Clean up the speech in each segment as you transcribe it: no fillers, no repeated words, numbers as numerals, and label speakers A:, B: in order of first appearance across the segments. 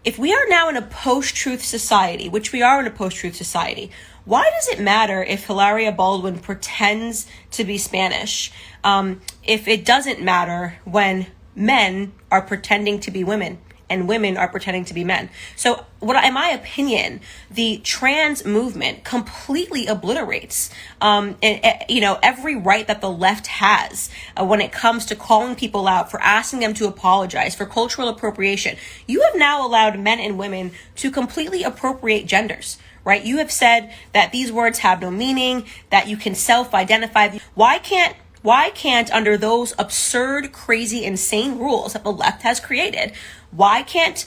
A: if we are now in a post-truth society, which we are in a post-truth society, why does it matter if Hilaria Baldwin pretends to be Spanish? If it doesn't matter when men are pretending to be women and women are pretending to be men. So in my opinion, the trans movement completely obliterates, every right that the left has when it comes to calling people out, for asking them to apologize, for cultural appropriation. You have now allowed men and women to completely appropriate genders, right? You have said that these words have no meaning, that you can self-identify. Why can't, under those absurd, crazy, insane rules that the left has created, why can't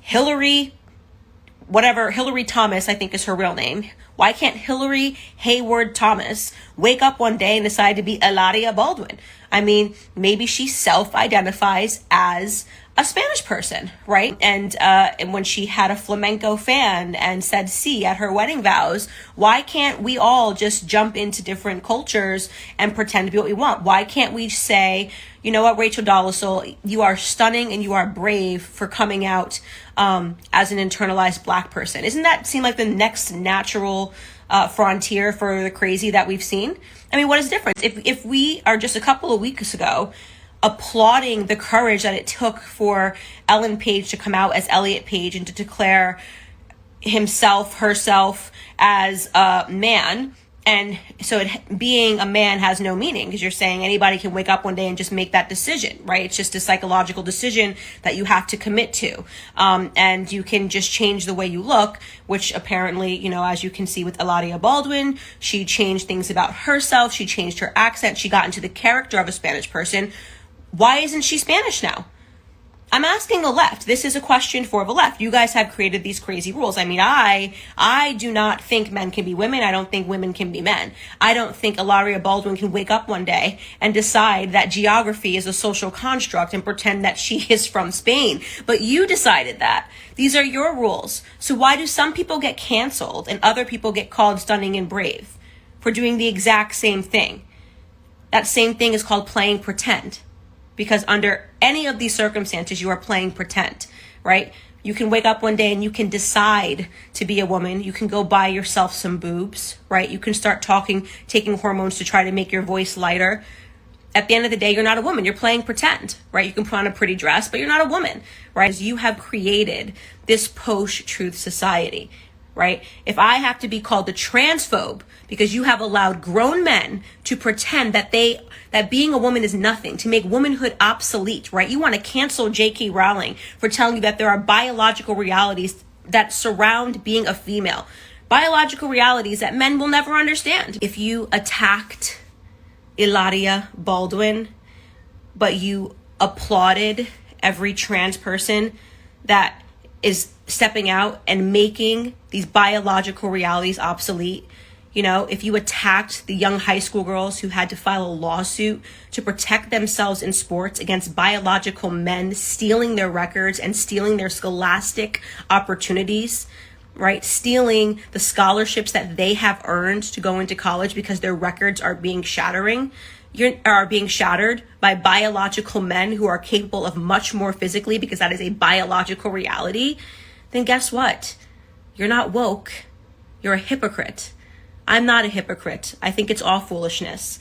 A: Hillary Thomas, I think is her real name, why can't Hillary Hayward Thomas wake up one day and decide to be Hilaria Baldwin? I mean, maybe she self-identifies as a Spanish person, right? And when she had a flamenco fan and said "sí" at her wedding vows, why can't we all just jump into different cultures and pretend to be what we want? Why can't we say, you know what, Rachel Dolezal, you are stunning and you are brave for coming out as an internalized Black person? Isn't that seem like the next natural frontier for the crazy that we've seen? I mean, what is the difference? If we are just a couple of weeks ago applauding the courage that it took for Ellen Page to come out as Elliot Page and to declare herself as a man. And so being a man has no meaning, because you're saying anybody can wake up one day and just make that decision, right? It's just a psychological decision that you have to commit to. And you can just change the way you look, which apparently, as you can see with Hilaria Baldwin, she changed things about herself. She changed her accent. She got into the character of a Spanish person. Why isn't she Spanish now? I'm asking the left. This is a question for the left. You guys have created these crazy rules. I mean, I do not think men can be women. I don't think women can be men. I don't think Hilaria Baldwin can wake up one day and decide that geography is a social construct and pretend that she is from Spain. But you decided that. These are your rules. So why do some people get canceled and other people get called stunning and brave for doing the exact same thing? That same thing is called playing pretend. Because under any of these circumstances, you are playing pretend, right? You can wake up one day and you can decide to be a woman. You can go buy yourself some boobs, right? You can start taking hormones to try to make your voice lighter. At the end of the day, you're not a woman. You're playing pretend, right? You can put on a pretty dress, but you're not a woman, right? You have created this post-truth society, right? If I have to be called a transphobe because you have allowed grown men to pretend that being a woman is nothing, to make womanhood obsolete, right? You want to cancel J.K. Rowling for telling you that there are biological realities that surround being a female, biological realities that men will never understand. If you attacked Hilaria Baldwin, but you applauded every trans person that is stepping out and making these biological realities obsolete. If you attacked the young high school girls who had to file a lawsuit to protect themselves in sports against biological men stealing their records and stealing their scholastic opportunities, right? Stealing the scholarships that they have earned to go into college because their records are being shattered by biological men who are capable of much more physically, because that is a biological reality, then guess what? You're not woke. You're a hypocrite. I'm not a hypocrite. I think it's all foolishness.